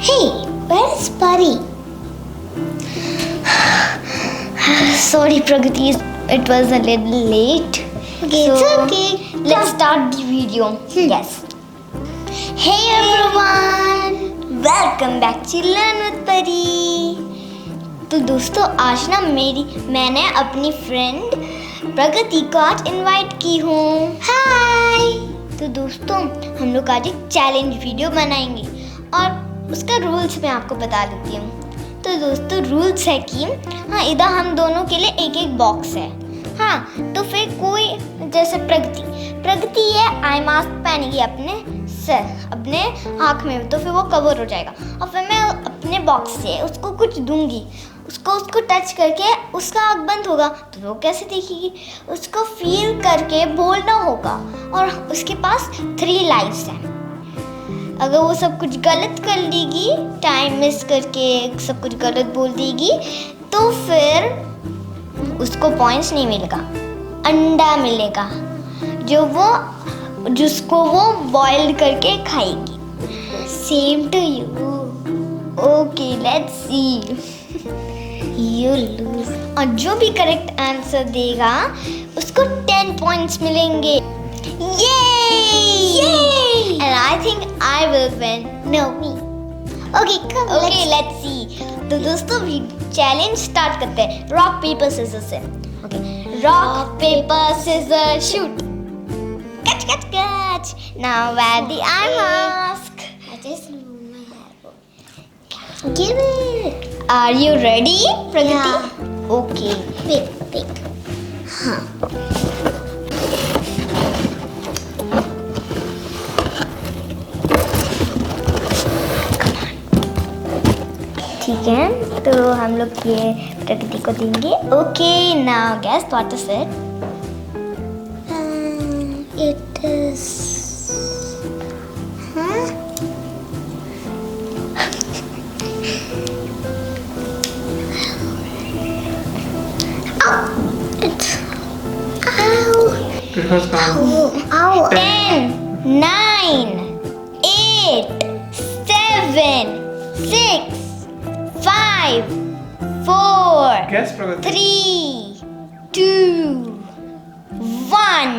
Hey, where is Pari? Sorry, Pragati, it was a little late. Okay, it's okay. Let's start the video. Yes. Hey everyone, welcome back to Learn with Pari. तो दोस्तों आज ना मैंने अपनी friend प्रगति को आज invite की हूँ. हाय. तो दोस्तों हम लोग आज एक चैलेंज वीडियो बनाएंगे और उसका रूल्स मैं आपको बता देती हूँ. तो दोस्तों रूल्स है कि हाँ इधर हम दोनों के लिए एक एक बॉक्स है. हाँ तो फिर कोई जैसे प्रगति ये आई मास्क पहनेगी अपने आँख में, तो फिर वो कवर हो जाएगा. और फिर मैं अपने बॉक्स से उसको कुछ दूंगी, उसको टच करके उसका आँख बंद होगा तो वो कैसे देखेगी. उसको फील करके बोलना होगा और उसके पास 3 लाइफ्स हैं. अगर वो सब कुछ गलत कर लेगी, टाइम मिस करके सब कुछ गलत बोल देगी, तो फिर उसको पॉइंट्स नहीं मिलेगा, अंडा मिलेगा जिसको वो बॉइल करके खाएगी. Same to you. Okay let's see. You lose. और जो भी करेक्ट आंसर देगा उसको 10 पॉइंट्स मिलेंगे. Yay! And I think I will win. No, me. Okay, come. Okay, let's see. तो दोस्तों चैलेंज स्टार्ट करते हैं. रॉक पेपर सिजर से. Okay. Rock paper scissors shoot. Catch, catch, catch. Now wear the eye mask. I just remove my hair. Give it. Are you ready, Pragati? Yeah. Okay. Wait. Huh. ठीक है तो हम लोग ये प्रगति को देंगे. Okay now guess what is it. It is. Huh? It's. Ow! It was gone. Ow! 10, 9, 8, 7, 6, 5, 4, Guess, Pragati. 3, 2, 1.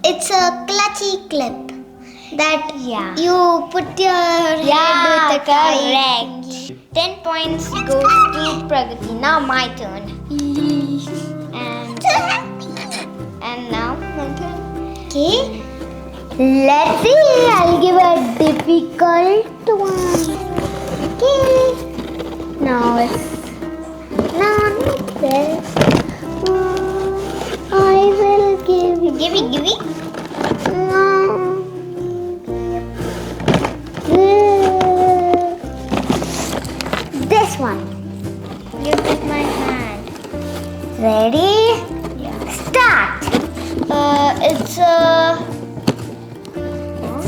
It's a clutchy clip that Yeah. you put your head with a correct. 10 points goes to Pragati. Now my turn. And now my turn. Okay. Let's see. I'll give a difficult one. Okay. Now it's. No, not this. I will give you. Give it. This one. You take my hand. Ready? Yeah. Start. It's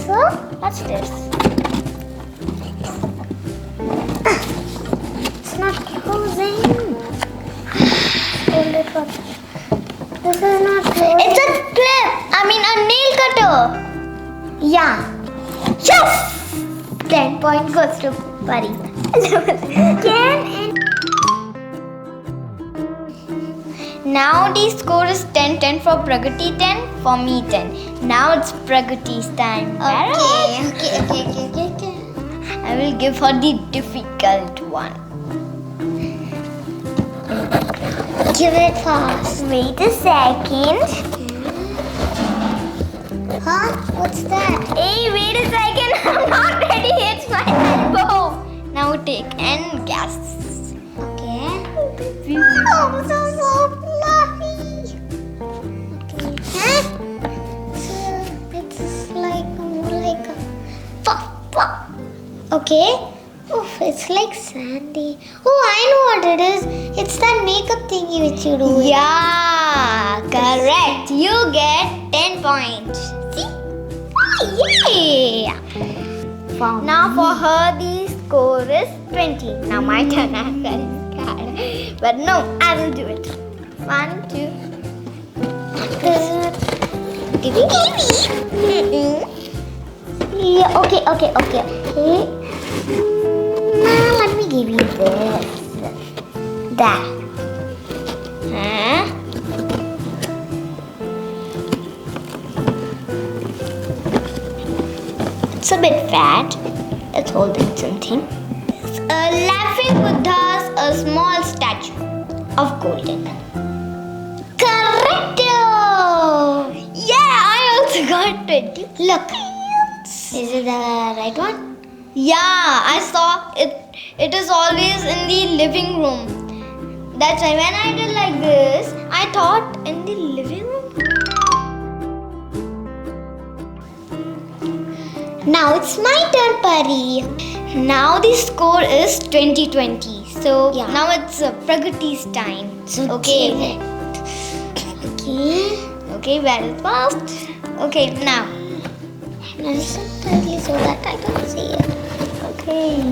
So, what's this? it's not closing. Hold it for. This is not closing. It's a clip. I mean a nail cutter. Yeah. Yes! 10 point goes to Pari. Now the score is 10 for Pragati, 10 for me, 10. Now it's Pragati's time. Okay. I will give her the difficult one. Give it fast. Wait a second. Huh? What's that? Hey, wait a second. I'm not ready. It's my elbow. Now take and guess. Okay. Oh, so fluffy. Okay. Huh? It's like more like a puff. Okay. Oh, it's like sandy. Oh, I know what it is. It's that makeup thingy which you do. Yeah, correct. You get 10 points. See? Oh, yeah. Wow. Now for her, the score is 20. Now my turn. I'm very scared. But no, I will do it. 1, 2. Give me. Yeah, okay. this. There. Huh? It's a bit fat. It's holding something. A laughing Buddha's a small statue of golden. Correcto! Yeah, I also got it. Look. Is it the right one? Yeah, I saw it. It is always in the living room. That's why when I did like this, I thought in the living room. Now it's my turn, Pari. Now the score is 20-20. So Yeah. now it's Pragati's time. Okay. Okay, very fast. Okay, now. Slightly so that I can see it. Okay.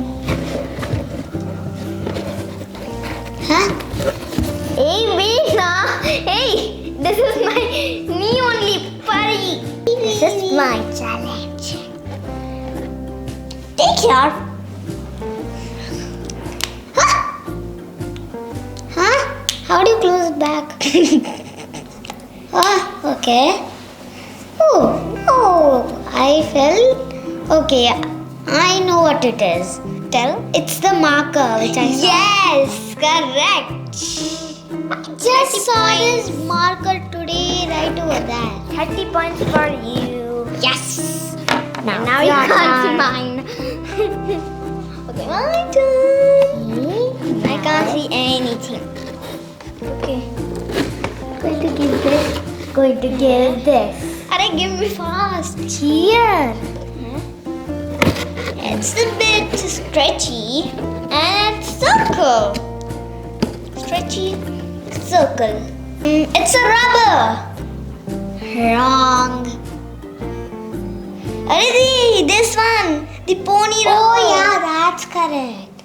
Huh? Hey, wait now. Hey, this is my me only, Pari. This is my challenge. Take care. Huh? How do you close it back? Okay. Oh, I felt. Okay, I know what it is. Tell. It's the marker which I saw. Yes, correct. Just saw this marker today right over there. 30 points for you. Yes. Now your you can't see turn. mine. Okay, my turn. I can't see anything. Okay. Going to give this. Going to give this. Arey, give me fast. Here. It's a bit stretchy and it's circle. Stretchy circle. It's a rubber. Wrong. Arey, this one. The pony rubber. Oh yeah, that's correct.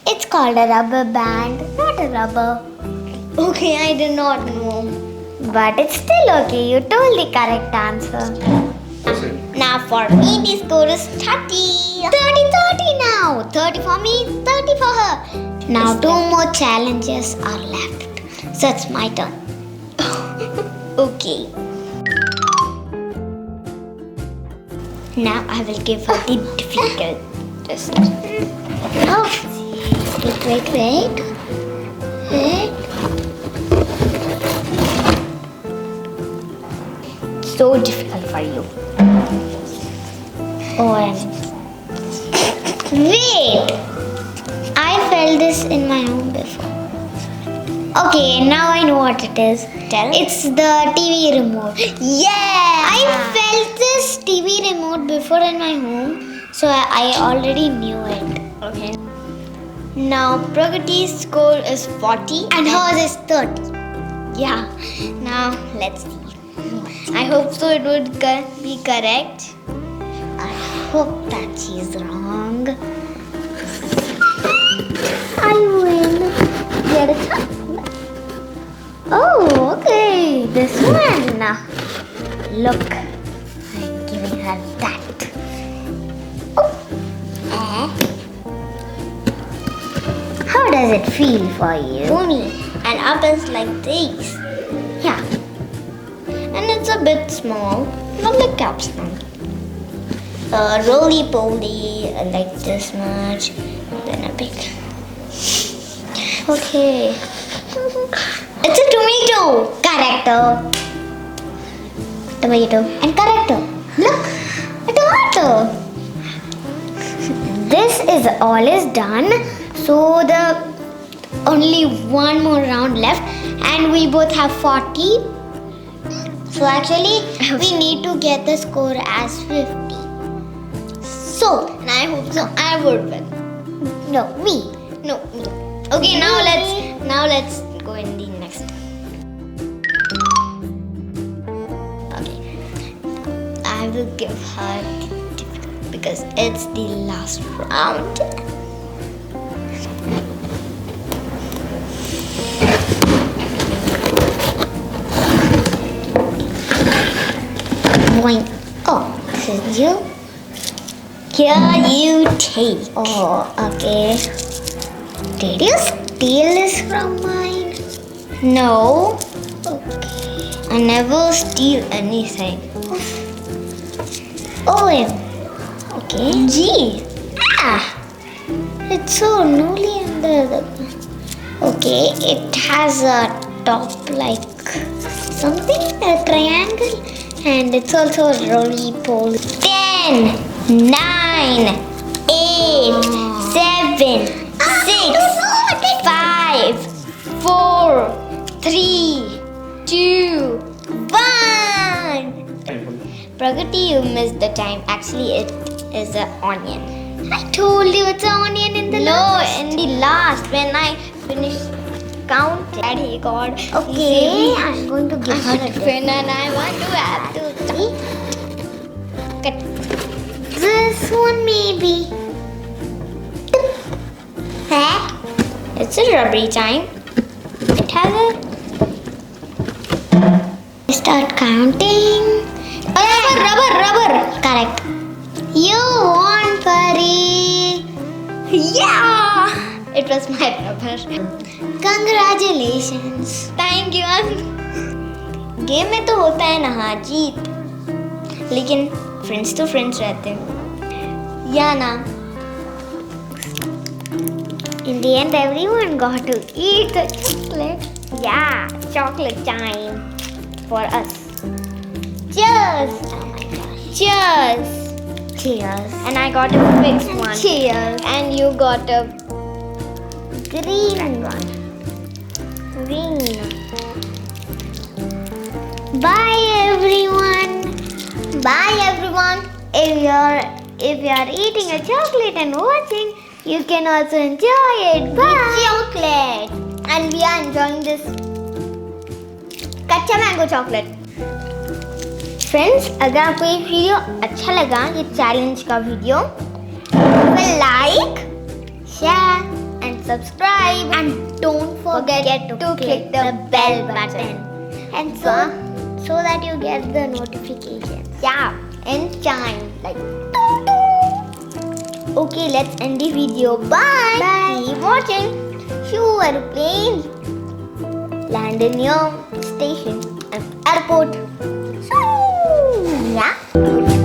It's called a rubber band, not a rubber. Okay, I did not know. But it's still okay. You told the correct answer. That's it. Now for me, the score is 30. 30 now. 30 for me, 30 for her. Now It's 2 more challenges are left. So it's my turn. Okay. Now I will give her the difficult test. Oh, wait. So difficult for you. Wait. I felt this in my home before. Okay, now I know what it is. Tell. It's the TV remote. Yeah! I felt this TV remote before in my home, so I already knew it. Okay. Now Pragati's score is 40 And hers is 30. Yeah. Now let's see. I hope so it would be correct. I hope that she's wrong. I win. Get it? Oh, okay. This one. Look, I'm giving her that. Oh. How does it feel for you? Pony. And up is like this. Yeah. And it's a bit small. Not like capstan. Roly-poly, like this much. Then a big. Okay. It's a tomato. Correcto. Tomato. And correcto. Look, a tomato. This is all is done. So the only one more round left, and we both have 40. So actually, we need to get the score as 50. So, And I hope so. I would win. no, we. No, me. Okay, now let's go in the next. Okay. I will give her the difficult because it's the last round. Boing. Oh, this is you. Here you take. Oh, okay. Did you steal this from mine? No, Okay. I never steal anything. O-M. Okay. G. Ah! It's so newly under the. Okay, it has a top like something, a triangle, and it's also a roly poly. 10, 9, 8, 7, 6, 5, 4, 3, 2, 1. Pragati, you missed the time. Actually, it is an onion. I told you it's an onion in the No, last. in the last, when I finished counting, and he got. Okay, I'm going to give her a When and I want to have to see. Cut. this one maybe. Huh? It's a rubbery time. It has a. Start counting. Rubber. Correct. You won, Pari. Yeah! It was my rubber. Congratulations. Thank you. Game में तो होता है ना हाँ जीत, लेकिन friends तो friends रहते हैं या ना. In the end, everyone got to eat the chocolate. Yeah, chocolate time for us. Cheers! Oh my gosh. Cheers! Cheers. And I got a fixed one. Cheers. And you got a Green one. green. Bye, everyone. Bye everyone. If you're eating a chocolate and watching, you can also enjoy it. Bye. Chocolate. And we are enjoying this कच्चा mango chocolate. Friends, अगर आपको ये video अच्छा लगा, ये challenge का video, तो like, share and subscribe And don't forget to click the bell button. And so that you get the notifications. Yeah, and chime like. Okay, let's end the video. Bye. Bye. Keep watching. Shoo aeroplane. Land in your station. Airport. Shoo. Yeah.